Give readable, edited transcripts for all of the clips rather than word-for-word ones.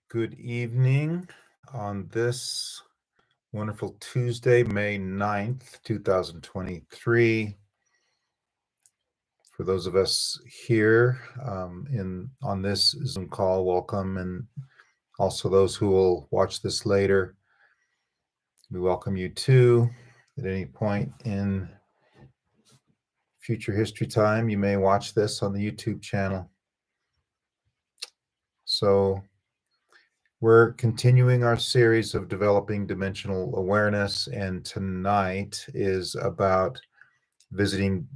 Good evening on this wonderful Tuesday, May 9th, 2023. For those of us here on this Zoom call, welcome, and also those who will watch this later, we welcome you too. At any point in future history time, you may watch this on the YouTube channel. So we're continuing our series of developing dimensional awareness, and tonight is about visiting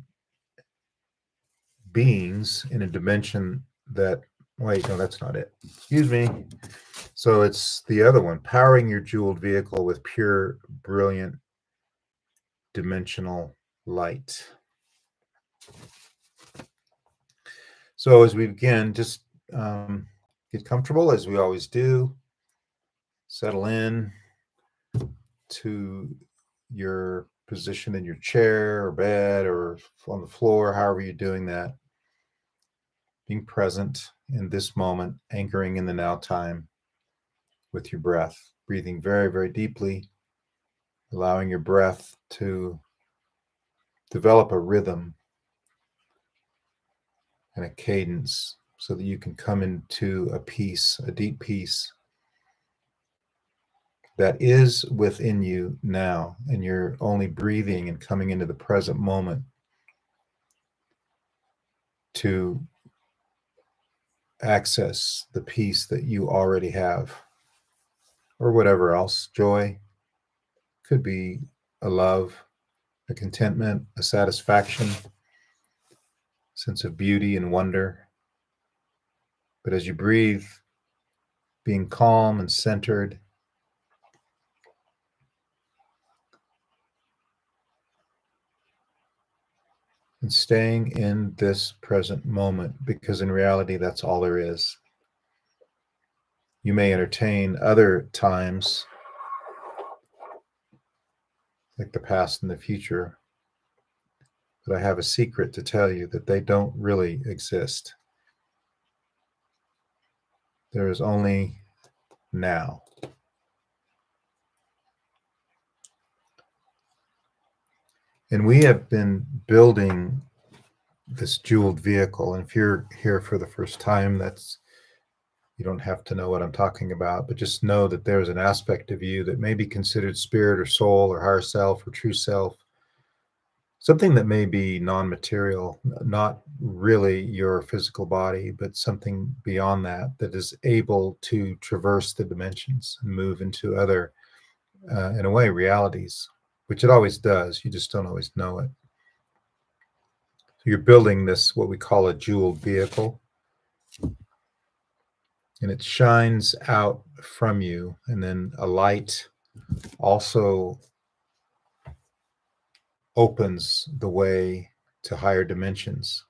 beings in a dimension that, wait, no, that's not it. Excuse me. So it's the other one, powering your jeweled vehicle with pure, brilliant dimensional light. So as we begin, just get comfortable as we always do. Settle in to your position in your chair or bed or on the floor, however you're doing that. Being present in this moment, anchoring in the now time with your breath, breathing very, very deeply, allowing your breath to develop a rhythm and a cadence so that you can come into a peace, a deep peace that is within you now, and you're only breathing and coming into the present moment to access the peace that you already have, or whatever else. Joy could be a love, a contentment, a satisfaction, sense of beauty and wonder. But as you breathe, being calm and centered, and staying in this present moment, because in reality, that's all there is. You may entertain other times, like the past and the future, but I have a secret to tell you that they don't really exist. There is only now. And we have been building this jeweled vehicle. And if you're here for the first time, you don't have to know what I'm talking about, but just know that there's an aspect of you that may be considered spirit or soul or higher self or true self, something that may be non-material, not really your physical body, but something beyond that, that is able to traverse the dimensions and move into other, in a way, realities, which it always does. You just don't always know it. So you're building this, what we call a jeweled vehicle, and it shines out from you, and then a light also opens the way to higher dimensions.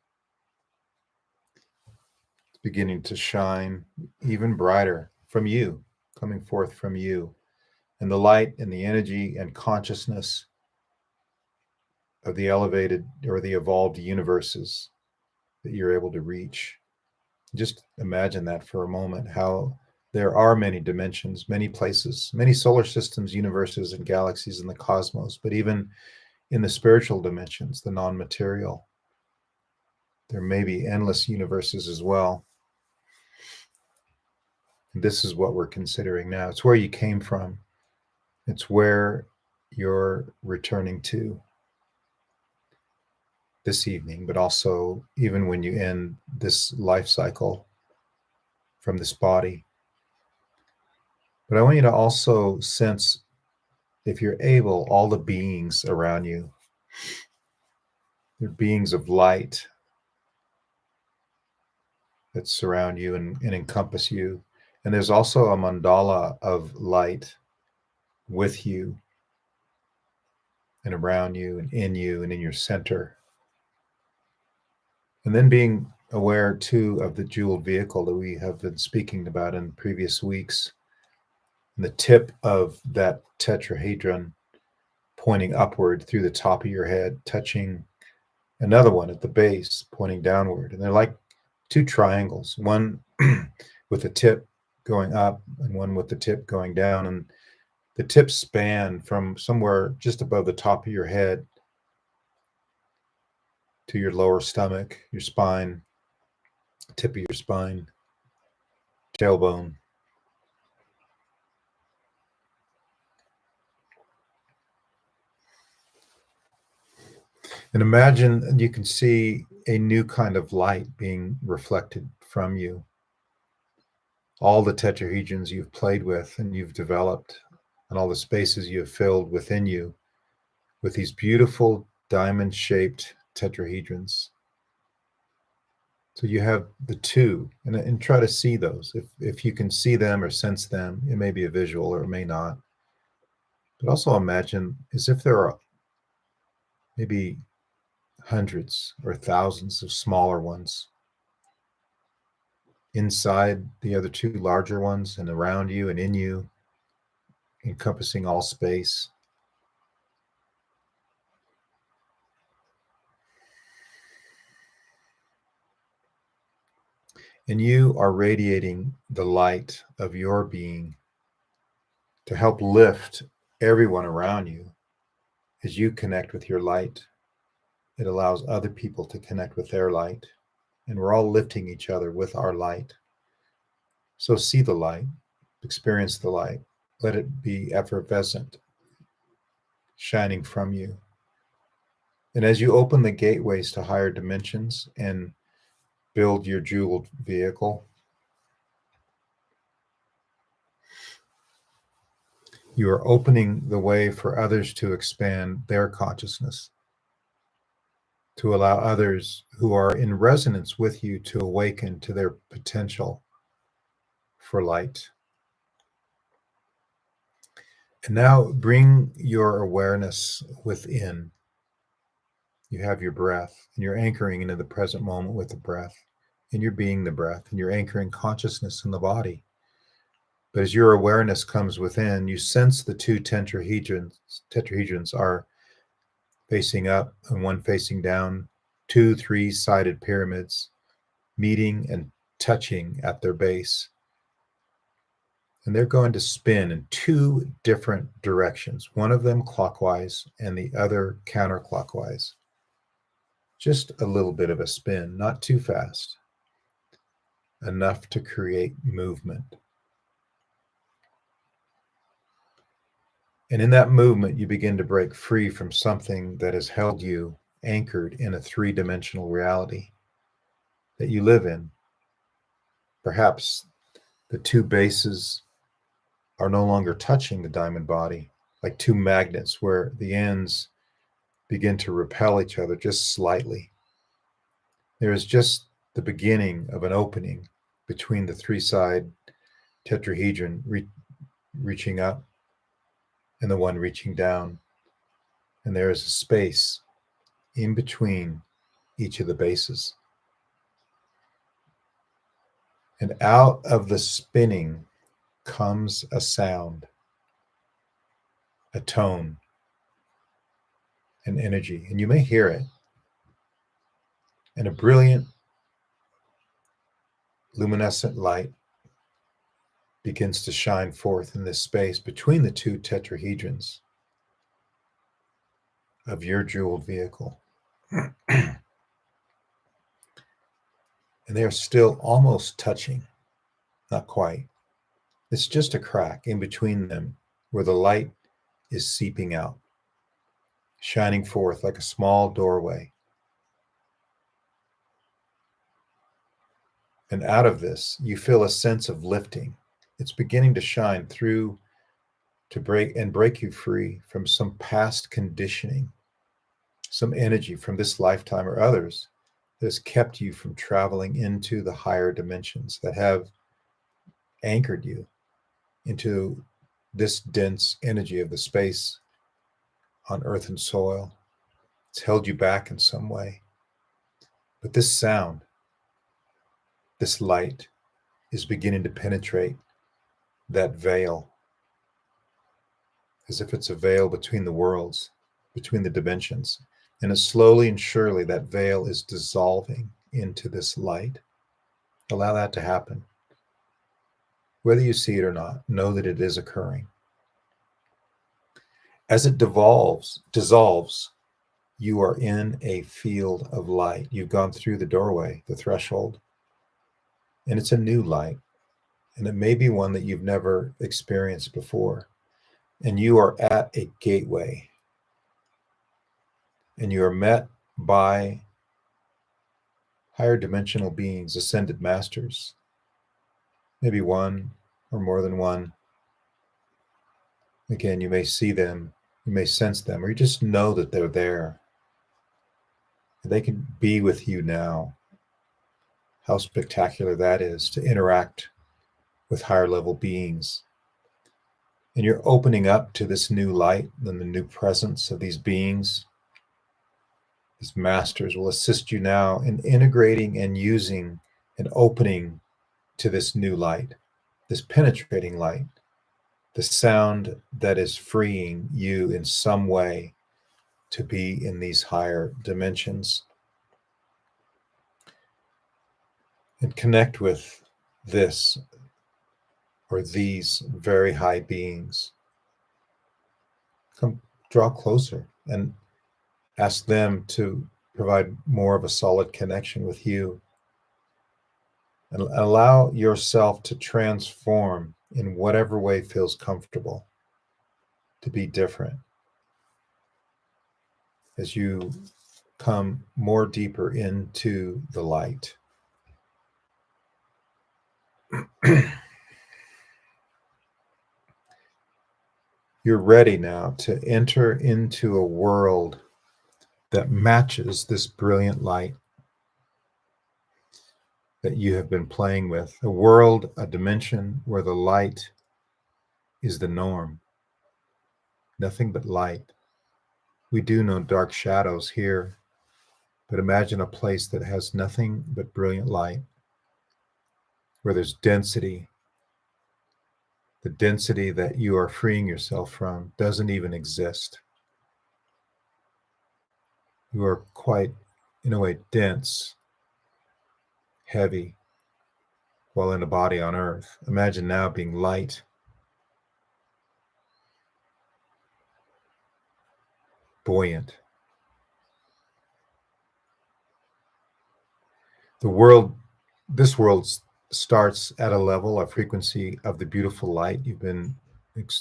It's beginning to shine even brighter from you, coming forth from you. And the light and the energy and consciousness of the elevated or the evolved universes that you're able to reach. Just imagine that for a moment, how there are many dimensions, many places, many solar systems, universes, and galaxies in the cosmos, but even in the spiritual dimensions, the non-material, there may be endless universes as well. And this is what we're considering now. It's where you came from. It's where you're returning to this evening, but also even when you end this life cycle from this body. But I want you to also sense, if you're able, all the beings around you. They're beings of light that surround you and encompass you. And there's also a mandala of light with you and around you and in your center. And then being aware too of the jeweled vehicle that we have been speaking about in previous weeks. And the tip of that tetrahedron pointing upward through the top of your head, touching another one at the base, pointing downward. And they're like two triangles, one with a tip going up and one with the tip going down. And the tips span from somewhere just above the top of your head to your lower stomach, your spine, tip of your spine, tailbone. And imagine you can see a new kind of light being reflected from you. All the tetrahedrons you've played with and you've developed, and all the spaces you have filled within you with these beautiful diamond shaped tetrahedrons. So you have the two, and try to see those. If you can see them or sense them, it may be a visual or it may not. But also imagine as if there are maybe hundreds or thousands of smaller ones inside the other two larger ones and around you and in you, encompassing all space. And you are radiating the light of your being to help lift everyone around you. As you connect with your light, it allows other people to connect with their light. And we're all lifting each other with our light. So see the light, experience the light, let it be effervescent, shining from you. And as you open the gateways to higher dimensions and build your jeweled vehicle, you are opening the way for others to expand their consciousness, to allow others who are in resonance with you to awaken to their potential for light. And now bring your awareness within. You have your breath, and you're anchoring into the present moment with the breath, and you're being the breath, and you're anchoring consciousness in the body. But as your awareness comes within, you sense the two tetrahedrons are facing up and one facing down, two three-sided pyramids meeting and touching at their base. And they're going to spin in two different directions, one of them clockwise and the other counterclockwise. Just a little bit of a spin, not too fast, enough to create movement. And in that movement, you begin to break free from something that has held you anchored in a three-dimensional reality that you live in. Perhaps the two bases are no longer touching the diamond body, like two magnets where the ends begin to repel each other just slightly. There is just the beginning of an opening between the three-side tetrahedron reaching up and the one reaching down. And there is a space in between each of the bases. And out of the spinning comes a sound, a tone, an energy, and you may hear it. And a brilliant, luminescent light begins to shine forth in this space between the two tetrahedrons of your jeweled vehicle. And they are still almost touching, not quite. It's just a crack in between them where the light is seeping out, shining forth like a small doorway. And out of this, you feel a sense of lifting. It's beginning to shine through to break you free from some past conditioning, some energy from this lifetime or others that has kept you from traveling into the higher dimensions, that have anchored you into this dense energy of the space on earth and soil. It's held you back in some way. But this sound, this light, is beginning to penetrate that veil, as if it's a veil between the worlds, between the dimensions. And as slowly and surely that veil is dissolving into this light. Allow that to happen. Whether you see it or not, know that it is occurring. As it dissolves, you are in a field of light. You've gone through the doorway, the threshold, and it's a new light. And it may be one that you've never experienced before. And you are at a gateway. And you are met by higher dimensional beings, ascended masters, maybe one or more than one. Again, you may see them, you may sense them, or you just know that they're there. They can be with you now. How spectacular that is to interact with higher level beings. And you're opening up to this new light and the new presence of these beings. These masters will assist you now in integrating and using and opening to this new light, this penetrating light, the sound that is freeing you in some way to be in these higher dimensions. And connect with this or these very high beings. Come draw closer and ask them to provide more of a solid connection with you. And allow yourself to transform in whatever way feels comfortable, to be different as you come more deeper into the light. You're ready now to enter into a world that matches this brilliant light that you have been playing with. A world, a dimension where the light is the norm. Nothing but light. We do know dark shadows here, but imagine a place that has nothing but brilliant light, where there's density. The density that you are freeing yourself from doesn't even exist. You are quite, in a way, dense, heavy, while in a body on earth. Imagine now being light, buoyant. This world starts at a level, a frequency of the beautiful light you've been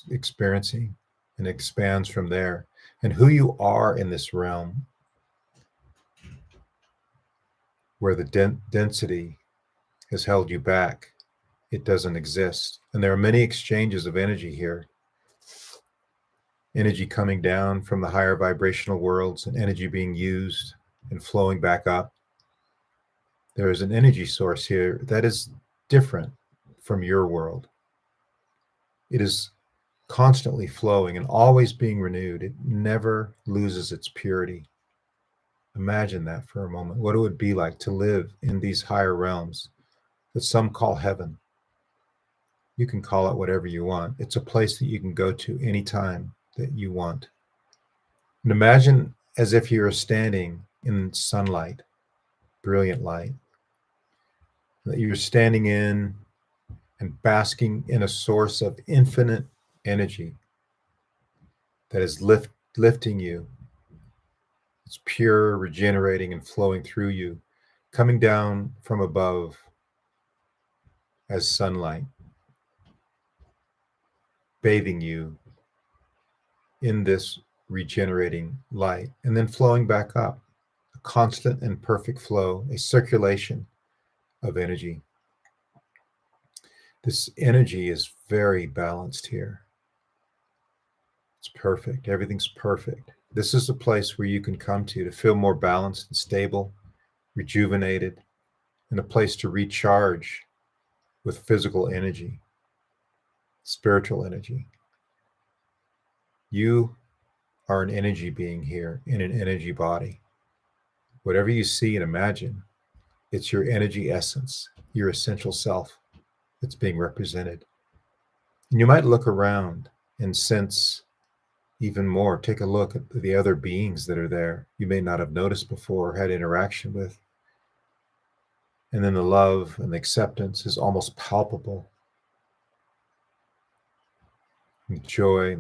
experiencing, and expands from there. And who you are in this realm, where the density has held you back, it doesn't exist. And there are many exchanges of energy here. Energy coming down from the higher vibrational worlds and energy being used and flowing back up. There is an energy source here that is different from your world. It is constantly flowing and always being renewed. It never loses its purity. Imagine that for a moment, what it would be like to live in these higher realms that some call heaven. You can call it whatever you want. It's a place that you can go to anytime that you want. And imagine as if you're standing in sunlight, brilliant light, that you're standing in and basking in a source of infinite energy that is lifting you. It's pure, regenerating, and flowing through you, coming down from above as sunlight, bathing you in this regenerating light, and then flowing back up. A constant and perfect flow, a circulation of energy. This energy is very balanced here. It's perfect. Everything's perfect. This is a place where you can come to feel more balanced and stable, rejuvenated, and a place to recharge with physical energy, spiritual energy. You are an energy being here in an energy body. Whatever you see and imagine, it's your energy essence, your essential self that's being represented. And you might look around and sense even more. Take a look at the other beings that are there you may not have noticed before or had interaction with. And then the love and the acceptance is almost palpable. the joy,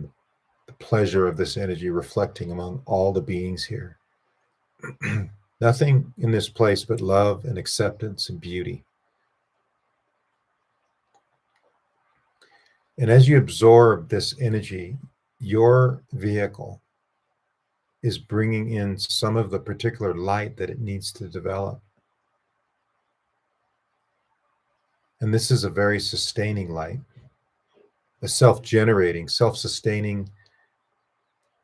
the pleasure of this energy reflecting among all the beings here. Nothing in this place but love and acceptance and beauty. And as you absorb this energy, your vehicle is bringing in some of the particular light that it needs to develop. And this is a very sustaining light, a self-generating, self-sustaining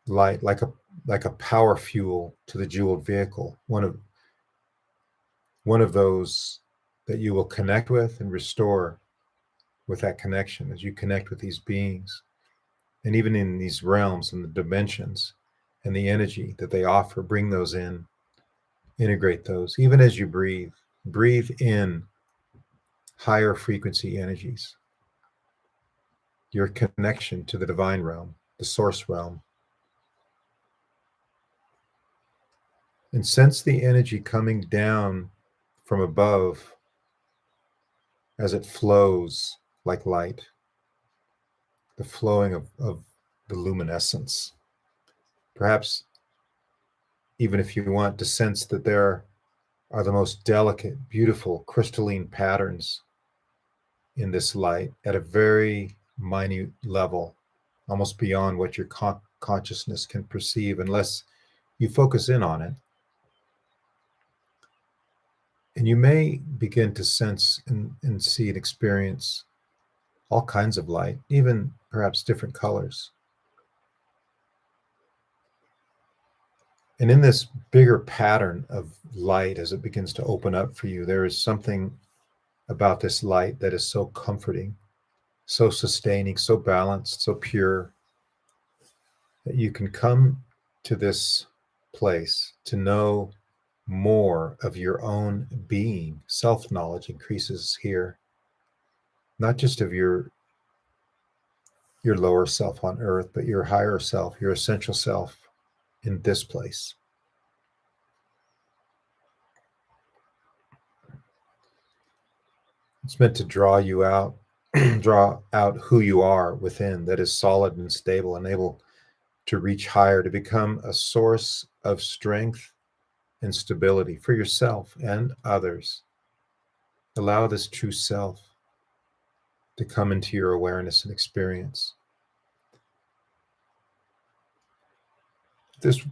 light, like a power fuel to the jeweled vehicle. One of those that you will connect with and restore with that connection as you connect with these beings. And even in these realms and the dimensions and the energy that they offer, bring those in, integrate those. Even as you breathe in higher frequency energies, your connection to the divine realm, the source realm. And sense the energy coming down from above as it flows like light, the flowing of the luminescence. Perhaps even if you want to sense that there are the most delicate, beautiful, crystalline patterns in this light at a very minute level, almost beyond what your consciousness can perceive unless you focus in on it. And you may begin to sense and see and experience all kinds of light, even perhaps different colors. And in this bigger pattern of light, as it begins to open up for you, there is something about this light that is so comforting, so sustaining, so balanced, so pure, that you can come to this place to know more of your own being. Self-knowledge increases here, not just of your lower self on earth, but your higher self, your essential self in this place. It's meant to draw you out, draw out who you are within that is solid and stable and able to reach higher, to become a source of strength and stability for yourself and others. Allow this true self to come into your awareness and experience. This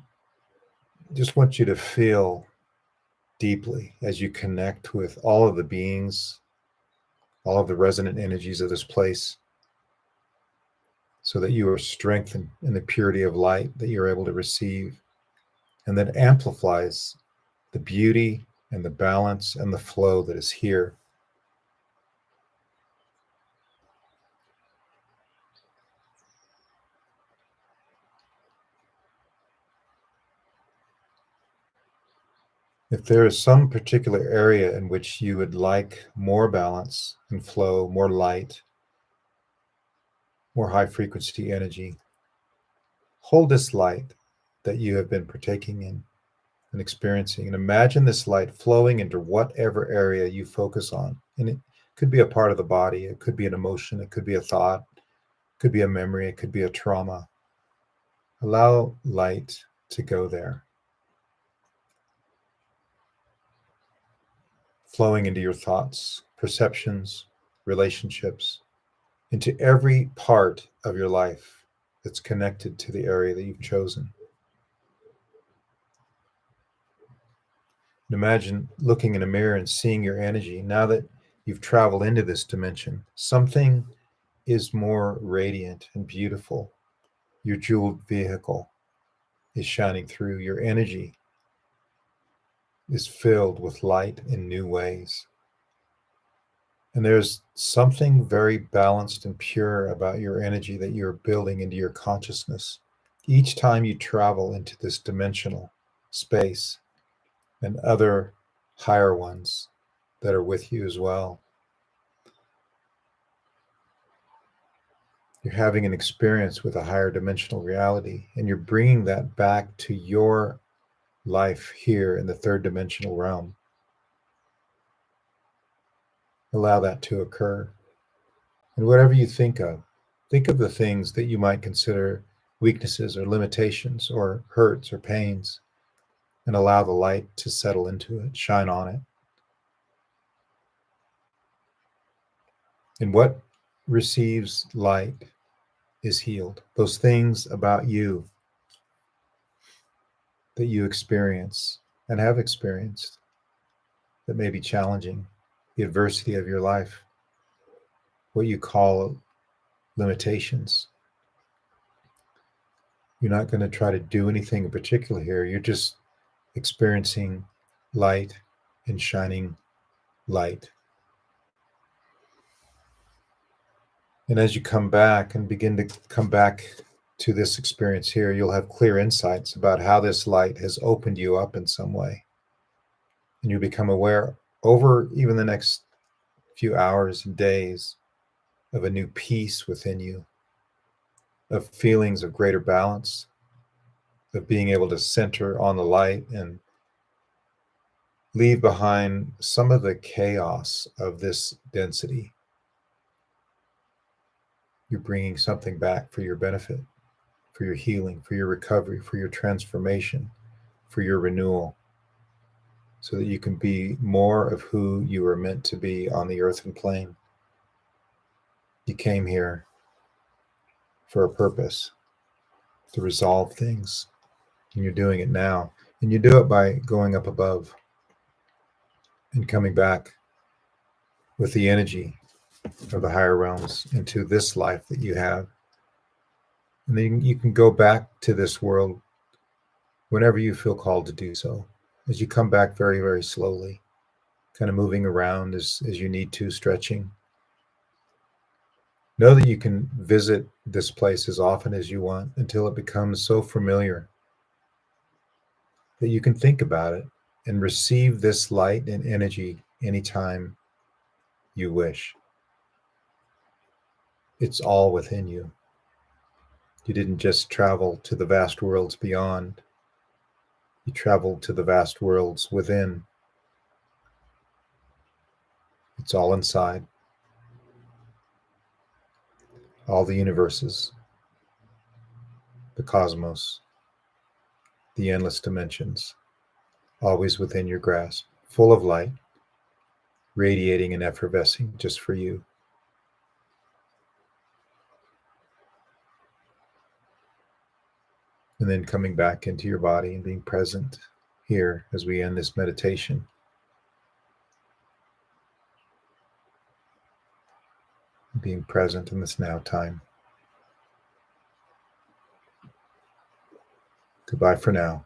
just want you to feel deeply as you connect with all of the beings, all of the resonant energies of this place, so that you are strengthened in the purity of light that you're able to receive, and that amplifies the beauty and the balance and the flow that is here. If there is some particular area in which you would like more balance and flow, more light, more high frequency energy, hold this light that you have been partaking in and experiencing, and imagine this light flowing into whatever area you focus on. And it could be a part of the body, it could be an emotion, it could be a thought, it could be a memory, it could be a trauma. Allow light to go there, flowing into your thoughts, perceptions, relationships, into every part of your life that's connected to the area that you've chosen. And imagine looking in a mirror and seeing your energy. Now that you've traveled into this dimension, something is more radiant and beautiful. Your jeweled vehicle is shining through. Your energy is filled with light in new ways. And there's something very balanced and pure about your energy that you're building into your consciousness. Each time you travel into this dimensional space and other higher ones that are with you as well, you're having an experience with a higher dimensional reality, and you're bringing that back to your life here in the third dimensional realm. Allow that to occur. And whatever you think of, Think of the things that you might consider weaknesses or limitations or hurts or pains, and allow the light to settle into it, shine on it. And what receives light is healed. Those things about you that you experience and have experienced that may be challenging, the adversity of your life, what you call limitations. You're not going to try to do anything in particular here. You're just experiencing light and shining light. And as you come back and begin to come back to this experience here, you'll have clear insights about how this light has opened you up in some way. And you become aware over even the next few hours and days of a new peace within you, of feelings of greater balance, of being able to center on the light and leave behind some of the chaos of this density. You're bringing something back for your benefit, for your healing, for your recovery, for your transformation, for your renewal, so that you can be more of who you were meant to be on the earthen plane. You came here for a purpose, to resolve things, and you're doing it now. And you do it by going up above and coming back with the energy of the higher realms into this life that you have. And then you can go back to this world whenever you feel called to do so, as you come back very, very slowly, kind of moving around as you need to, stretching. Know that you can visit this place as often as you want until it becomes so familiar that you can think about it and receive this light and energy anytime you wish. It's all within you. You didn't just travel to the vast worlds beyond. You traveled to the vast worlds within. It's all inside. All the universes, the cosmos, the endless dimensions, always within your grasp, full of light, radiating and effervescing just for you. And then coming back into your body and being present here as we end this meditation. Being present in this now time. Goodbye for now.